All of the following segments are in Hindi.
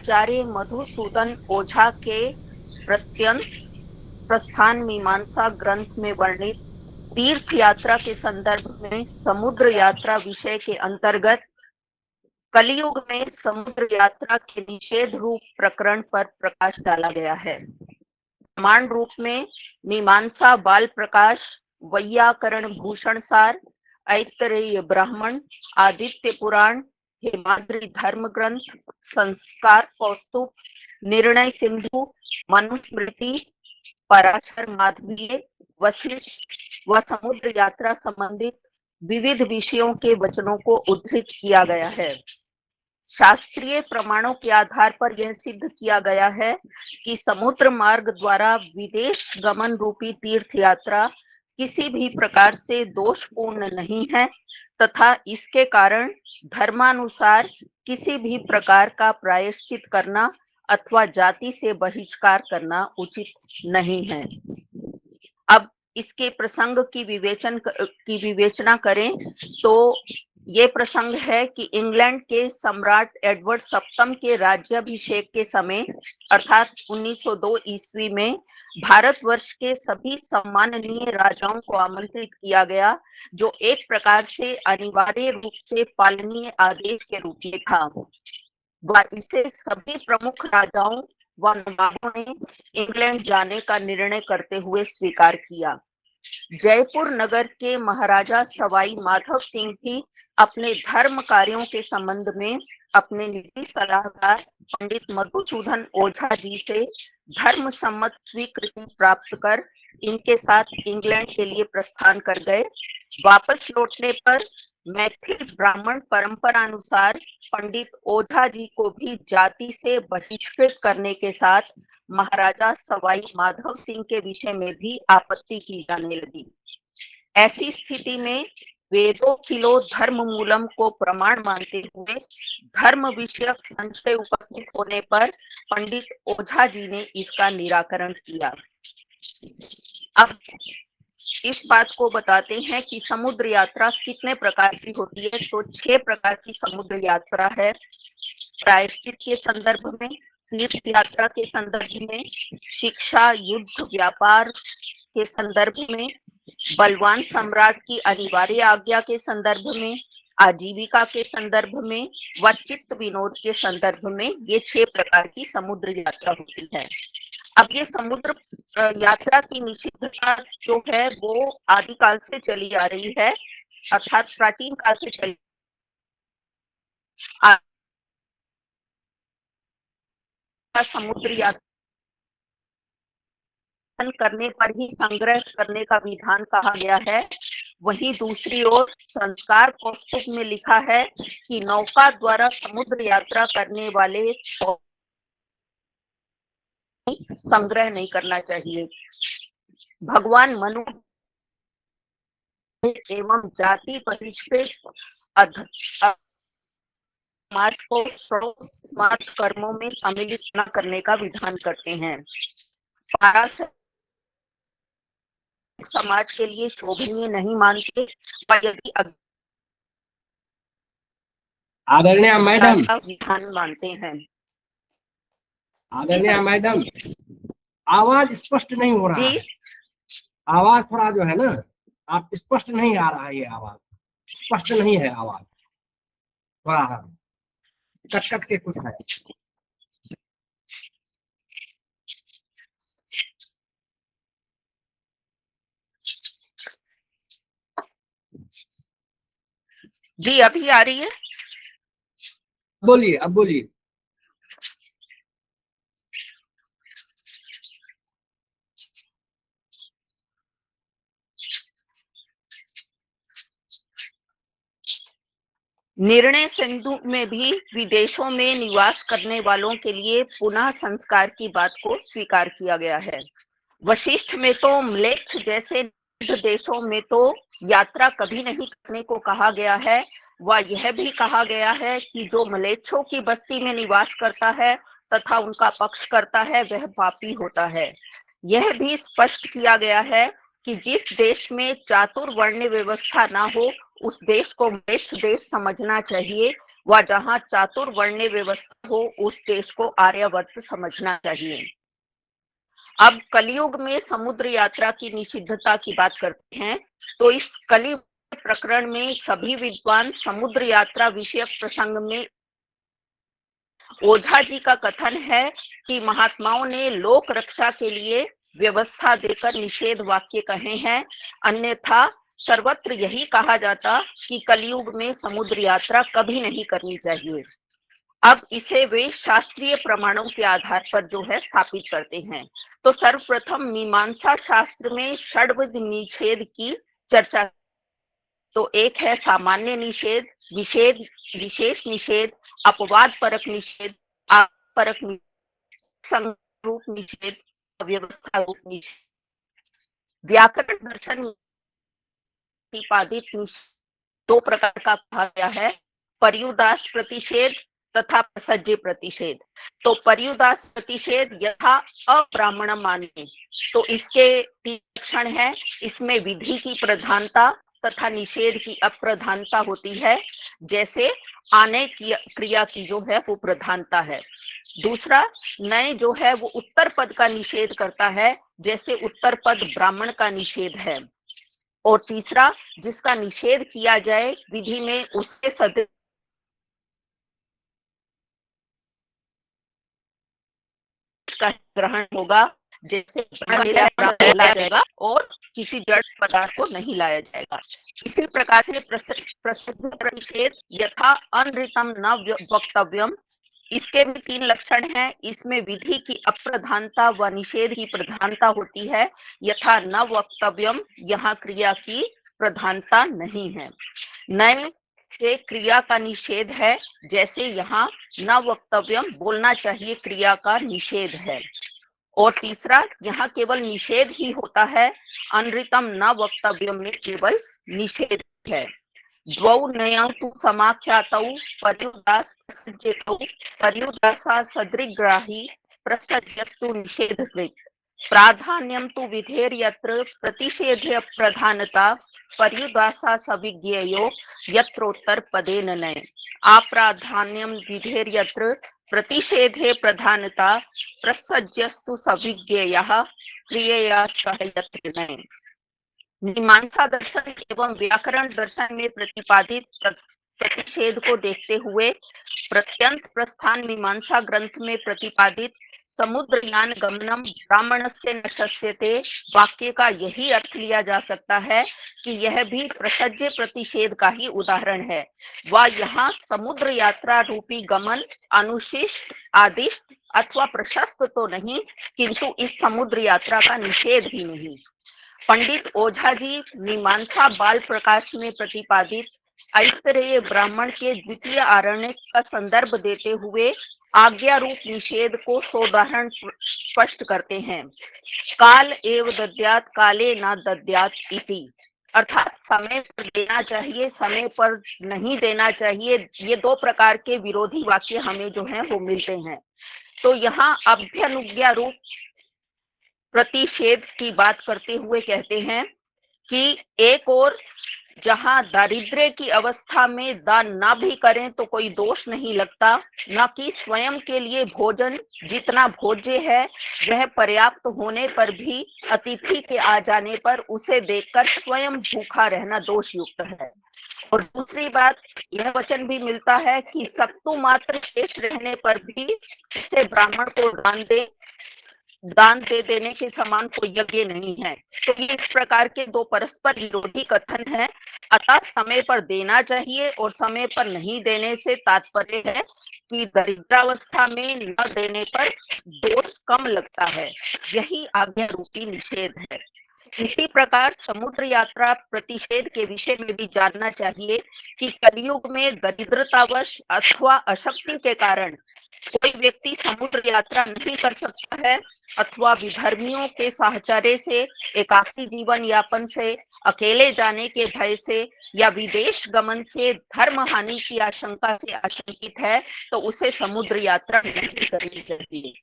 आचार्य मधुसूदन ओझा के प्रत्यंश प्रस्थान मीमांसा ग्रंथ में वर्णित तीर्थ यात्रा के संदर्भ में समुद्र यात्रा विषय के अंतर्गत कलियुग में समुद्र यात्रा के निषेध रूप प्रकरण पर प्रकाश डाला गया है। प्रमाण रूप में मीमांसा बाल प्रकाश, वैयाकरण भूषण सार, ऐतरेय ब्राह्मण, आदित्य पुराण, हेमाद्रि धर्म ग्रंथ, संस्कार कौस्तुभ, निर्णय सिंधु, मनुस्मृति, पराशर माधवीय, वशिष्ठ व समुद्र यात्रा संबंधित विविध विषयों के वचनों को उद्धृत किया गया है। शास्त्रीय प्रमाणों के आधार पर यह सिद्ध किया गया है कि समुद्र मार्ग द्वारा विदेश गमन रूपी तीर्थ यात्रा किसी भी प्रकार से दोषपूर्ण नहीं है तथा इसके कारण धर्मानुसार किसी भी प्रकार का प्रायश्चित करना अथवा जाति से बहिष्कार करना उचित नहीं है। अब इसके प्रसंग की विवेचना करें तो ये प्रसंग है कि इंग्लैंड के सम्राट एडवर्ड सप्तम के राज्याभिषेक के समय अर्थात 1902 ईस्वी में भारतवर्ष के सभी सम्माननीय राजाओं को आमंत्रित किया गया, जो एक प्रकार से अनिवार्य रूप से पालनीय आदेश के रूप में था। व इसे सभी प्रमुख राजाओं व नवाबों ने इंग्लैंड जाने का निर्णय करते हुए स्वीकार किया। जयपुर नगर के महाराजा सवाई माधव सिंह भी अपने धर्म कार्यों के संबंध में अपने निजी सलाहकार पंडित मधुसूदन ओझा जी से धर्म सम्मत स्वीकृति प्राप्त कर इनके साथ इंग्लैंड के लिए प्रस्थान कर गए। वापस लौटने पर मैथिल ब्राह्मण परंपरा अनुसार पंडित ओझा जी को भी जाति से बहिष्कृत करने के साथ महाराजा सवाई माधव सिंह के विषय में भी आपत्ति की जाने लगी। ऐसी स्थिति में वेदों किलो धर्म मूलम को प्रमाण मानते हुए धर्म विषयक संशय उपस्थित होने पर पंडित ओझा जी ने इसका निराकरण किया। अब इस बात को बताते हैं कि समुद्र यात्रा कितने प्रकार की होती है। तो 6 प्रकार की समुद्र यात्रा है। प्रायश्चित के संदर्भ में, तीर्थ यात्रा के संदर्भ में, शिक्षा युद्ध व्यापार के संदर्भ में, बलवान सम्राट की अनिवार्य आज्ञा के संदर्भ में, आजीविका के संदर्भ में व चित्त विनोद के संदर्भ में ये 6 प्रकार की समुद्र यात्रा होती है। अब ये समुद्र यात्रा की निषिद्धता जो है वो आदिकाल से चली आ रही है, अर्थात प्राचीन काल से चली समुद्र यात्रा करने पर ही संग्रह करने का विधान कहा गया है। वहीं दूसरी ओर संस्कार कौस्तुभ में लिखा है कि नौका द्वारा समुद्र यात्रा करने वाले संग्रह नहीं करना चाहिए। भगवान मनु एवं जाति बहिष्कृत समाज को स्मार्ट कर्मों में सम्मिलित न करने का विधान करते हैं। समाज के लिए शोभनीय नहीं मानते, पर यदि आदरणीय मैडम विधान मानते हैं। आदरणीय मैडम, आवाज स्पष्ट नहीं हो रहा है। आवाज थोड़ा जो है ना, आप स्पष्ट नहीं आ रहा है, ये आवाज स्पष्ट नहीं है, आवाज थोड़ा कट कट के कुछ है। जी अभी आ रही है? बोलिए, अब बोलिए। निर्णय सिंधु में भी विदेशों में निवास करने वालों के लिए पुनः संस्कार की बात को स्वीकार किया गया है। वशिष्ठ में तो म्लेच्छ जैसे देशों में तो यात्रा कभी नहीं करने को कहा गया है, व यह भी कहा गया है कि जो म्लेच्छों की बस्ती में निवास करता है तथा उनका पक्ष करता है वह पापी होता है। यह भी स्पष्ट किया गया है कि जिस देश में चातुर्वर्ण व्यवस्था ना हो उस देश को म्लेच्छ देश समझना चाहिए व जहाँ चातुर्वर्ण्य व्यवस्था हो उस देश को आर्यावर्त समझना चाहिए। अब कलयुग में समुद्र यात्रा की निषिद्धता की बात करते हैं, तो इस कलयुग प्रकरण में सभी विद्वान समुद्र यात्रा विषयक प्रसंग में ओझा जी का कथन है कि महात्माओं ने लोक रक्षा के लिए व्यवस्था देकर निषेध वाक्य कहे हैं, अन्यथा सर्वत्र यही कहा जाता कि कलयुग में समुद्र यात्रा कभी नहीं करनी चाहिए। अब इसे वे शास्त्रीय प्रमाणों के आधार पर जो है स्थापित करते हैं। तो सर्वप्रथम मीमांसा शास्त्र में षड्विध निषेध की चर्चा। तो एक है सामान्य निषेध, विषेद, विशेष निषेध, अपवाद परक निषेध, परक संरूप निषेध, व्यवस्था रूप निषेध। व्याकरण दर्शन प्रतिपादित दो प्रकार का कहा गया है, पर्युदास प्रतिषेध तथा प्रसज्य प्रतिषेध। तो पर्युदास प्रतिषेध यथा अब्राह्मण मान्य, तो इसके लक्षण है, इसमें विधि की प्रधानता तथा निषेध की अप्रधानता होती है, जैसे आने की क्रिया की जो है वो प्रधानता है। दूसरा, नए जो है वो उत्तर पद का निषेध करता है, जैसे उत्तर पद ब्राह्मण का निषेध है। और तीसरा, जिसका निषेध किया जाए विधि में उसके सदृश का ग्रहण होगा, जैसे लाया जाएगा और किसी जड़ पदार्थ को नहीं लाया जाएगा। इसी प्रकार से प्रसिद्ध प्रतिषेध यथा अनृतम न वक्तव्यम, इसके भी तीन लक्षण हैं। इसमें विधि की अप्रधानता व निषेध की प्रधानता होती है। यथा न वक्तव्यम, यहाँ क्रिया की प्रधानता नहीं है। नए से क्रिया का निषेध है, जैसे यहाँ न वक्तव्यम बोलना चाहिए क्रिया का निषेध है। और तीसरा, यहाँ केवल निषेध ही होता है, अनृतम न वक्तव्यम में केवल निषेध है। द्वौ नयौ तु समाख्यातौ पर्युदास प्रसज्यतौ पर्युदासा सदृग्राही प्रसज्यस्तु निषेधकृत प्राधान्यं तु विधेर यत्र प्रतिषेध्य प्रधानता पर्युदासा सविज्ञेयो यत्रोत्तर पदेन नय अप्राधान्यं विधेर यत्र प्रतिषेधे प्रधानता प्रसज्यस्तु सविज्ञेयः क्रियया सह यत्र नय। मीमांसा दर्शन एवं व्याकरण दर्शन में प्रतिपादित प्रतिषेध को देखते हुए प्रत्यंत प्रस्थान मीमांसा ग्रंथ में प्रतिपादित समुद्रयान गमनम ब्राह्मणस्य न शस्यते वाक्य का यही अर्थ लिया जा सकता है कि यह भी प्रसज्य प्रतिषेध का ही उदाहरण है। वह यहाँ समुद्र यात्रा रूपी गमन अनुशिष्ट, आदिष्ट अथवा प्रशस्त तो नहीं, किंतु इस समुद्र यात्रा का निषेध भी नहीं। पंडित ओझा जी मीमांसा बाल प्रकाश में प्रतिपादित ऐतरेय ब्राह्मण के द्वितीय आरण्यक का संदर्भ देते हुए आज्ञा रूप निषेध को सोदाहरण स्पष्ट करते हैं। काल एव दद्यात् काले न दद्यात् इति, अर्थात समय पर देना चाहिए, समय पर नहीं देना चाहिए। ये दो प्रकार के विरोधी वाक्य हमें जो है वो मिलते हैं। तो यहाँ अभ्यनुज्ञा रूप प्रतिषेध की बात करते हुए कहते हैं कि एक और जहां दारिद्र्य की अवस्था में दान ना भी करें तो कोई दोष नहीं लगता, न कि स्वयं के लिए भोजन जितना भोज्य है वह पर्याप्त होने पर भी अतिथि के आ जाने पर उसे देखकर स्वयं भूखा रहना दोष युक्त है। और दूसरी बात, यह वचन भी मिलता है कि सत्तु मात्र शेष रहने पर भी इसे ब्राह्मण को दान दे देने के समान कोई यज्ञ नहीं है। तो ये इस प्रकार के दो परस्पर विरोधी कथन हैं। अतः समय पर देना चाहिए और समय पर नहीं देने से तात्पर्य है कि दरिद्रावस्था में न देने पर दोष कम लगता है, यही आज्ञा रूपी निषेध है। इसी प्रकार समुद्र यात्रा प्रतिषेध के विषय में भी जानना चाहिए कि कलयुग में दरिद्रतावश अथवा अशक्ति के कारण कोई व्यक्ति समुद्र यात्रा नहीं कर सकता है, अथवा विधर्मियों के साहचर्य से, एकाकी जीवन यापन से, अकेले जाने के भय से या विदेश गमन से धर्म हानि की आशंका से आशंकित है, तो उसे समुद्र यात्रा नहीं करनी चाहिए।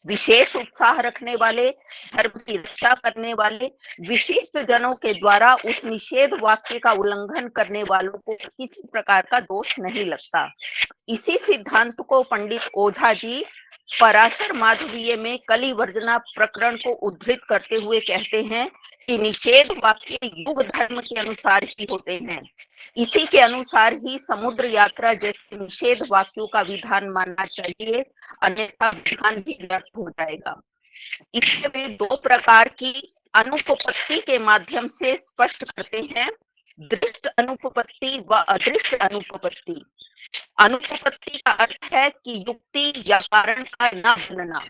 विशेष उत्साह रखने वाले, धर्म की रक्षा करने वाले विशिष्ट जनों के द्वारा उस निषेध वाक्य का उल्लंघन करने वालों को किसी प्रकार का दोष नहीं लगता। इसी सिद्धांत को पंडित ओझा जी पराशर माधवीय में कलिवर्जना प्रकरण को उद्धृत करते हुए कहते हैं कि निषेध वाक्य युग धर्म के अनुसार ही होते हैं। इसी के अनुसार ही समुद्र यात्रा जैसे निषेध वाक्यों का विधान मानना चाहिए, अन्यथा विधान भी व्यर्थ हो जाएगा। इसे वे दो प्रकार की अनुपपत्ति के माध्यम से स्पष्ट करते हैं, दृष्ट अनुपपत्ति व अदृष्ट अनुपपत्ति। अनुपपत्ति का अर्थ है कि युक्ति या कारण का न बनना।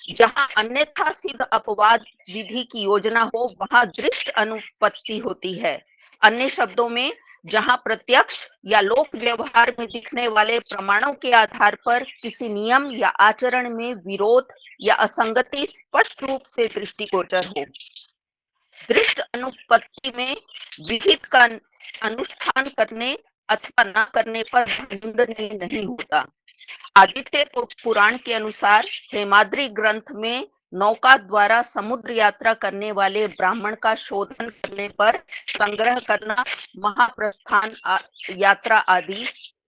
जहां अन्यथा सिद्ध अपवाद विधि की योजना हो, वहां दृष्ट अनुपपत्ति होती है। अन्य शब्दों में, जहां प्रत्यक्ष या लोक व्यवहार में दिखने वाले प्रमाणों के आधार पर किसी नियम या आचरण में विरोध या असंगति स्पष्ट रूप से दृष्टिगोचर हो। दृष्ट अनुपपत्ति में विहित का अनुष्ठान करने अथवा न करने पर दंडनीय नहीं होता। आदित्य पुराण के अनुसार हेमाद्रि ग्रंथ में नौका द्वारा समुद्र यात्रा करने वाले ब्राह्मण का शोधन करने पर संग्रह करना, महाप्रस्थान यात्रा आदि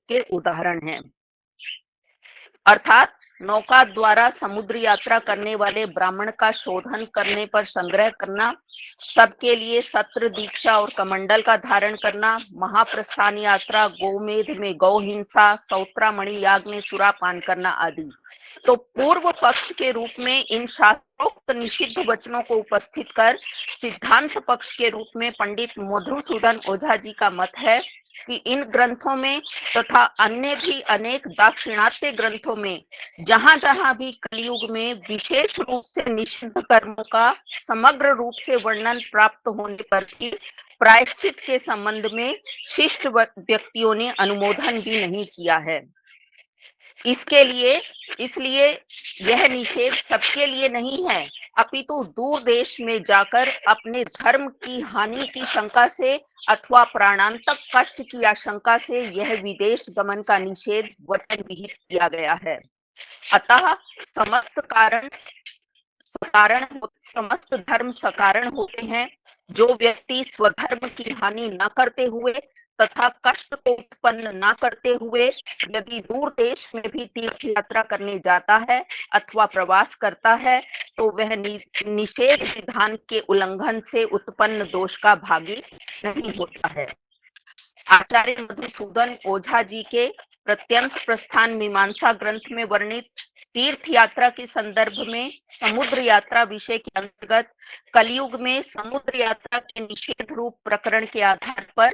के उदाहरण हैं। अर्थात नौका द्वारा समुद्र यात्रा करने वाले ब्राह्मण का शोधन करने पर संग्रह करना, सबके लिए सत्र दीक्षा और कमंडल का धारण करना, महाप्रस्थान यात्रा, गोमेध में गौ हिंसा, सौत्रामणि याग में सुरापान करना आदि। तो पूर्व पक्ष के रूप में इन शास्त्रोक्त निषिद्ध वचनों को उपस्थित कर सिद्धांत पक्ष के रूप में पंडित मधुसूदन ओझा जी का मत है कि इन ग्रंथों में तथा अन्य भी अनेक दाक्षिणात्य ग्रंथों में जहां जहां भी कलयुग में विशेष रूप से निषिद्ध कर्मों का समग्र रूप से वर्णन प्राप्त होने पर भी प्रायश्चित के संबंध में शिष्ट व्यक्तियों ने अनुमोदन भी नहीं किया है। इसलिए यह निषेध सबके लिए नहीं है, अपितु दूर देश में जाकर अपने धर्म की हानि की शंका से अथवा प्राणांतक कष्ट की आशंका से यह विदेश गमन का निषेध वचन विहित किया गया है। अतः समस्त धर्म सकारण होते हैं। जो व्यक्ति स्वधर्म की हानि न करते हुए तथा कष्ट को उत्पन्न न करते हुए यदि दूर देश में भी तीर्थ यात्रा करने जाता है अथवा प्रवास करता है, तो वह निषेध विधान के उल्लंघन से उत्पन्न दोष का भागी नहीं होता है। आचार्य मधुसूदन ओझा जी के प्रत्यंत प्रस्थान मीमांसा ग्रंथ में वर्णित तीर्थ यात्रा के संदर्भ में समुद्र यात्रा विषय के अंतर्गत कलयुग में समुद्र यात्रा के निषेध रूप प्रकरण के आधार पर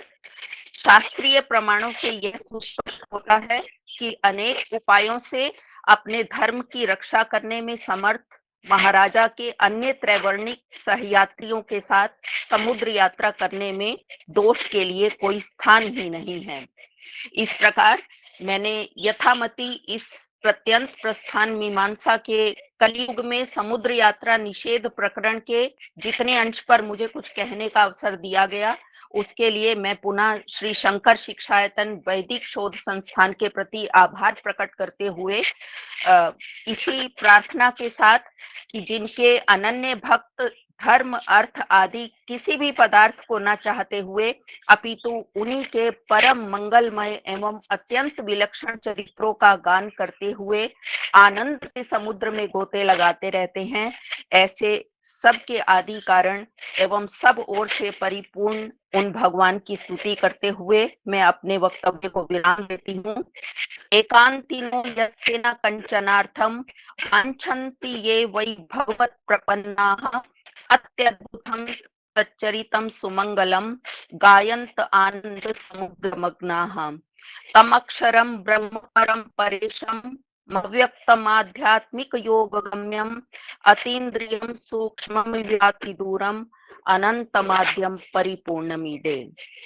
शास्त्रीय प्रमाणों से यह सुस्पष्ट होता है कि अनेक उपायों से अपने धर्म की रक्षा करने में समर्थ महाराजा के अन्य त्रैवर्णिक सहयात्रियों के साथ समुद्र यात्रा करने में दोष के लिए कोई स्थान ही नहीं है। इस प्रकार मैंने यथामति इस प्रत्यंत प्रस्थान मीमांसा के कलयुग में समुद्र यात्रा निषेध प्रकरण के जितने अंश पर मुझे कुछ कहने का अवसर दिया गया, उसके लिए मैं पुनः श्री शंकर शिक्षायतन वैदिक शोध संस्थान के प्रति आभार प्रकट करते हुए इसी प्रार्थना के साथ कि जिनके अनन्य भक्त धर्म अर्थ आदि किसी भी पदार्थ को न चाहते हुए अपितु उन्हीं के परम मंगलमय एवं अत्यंत विलक्षण चरित्रों का गान करते हुए आनंद के समुद्र में गोते लगाते रहते हैं, ऐसे सबके आदि कारण एवं सब ओर से परिपूर्ण उन भगवान की स्तुति करते हुए मैं अपने वक्तव्य को विराम देती हूँ। एकांतिनो यस्य न कंचनार्थम वांछन्ति ये वै भगवत प्रपन्नाः अत्यद्भुतं तच्चरितं सुमंगलम गायन्त आनंद समुद्र मग्नाः तमक्षरं ब्रह्म परम परेशम अव्यक्तमाध्यात्मिक योग गम्यम अतीन्द्रियम सूक्ष्मम व्याति दूरम अनंतमाद्यम परिपूर्णमीडे।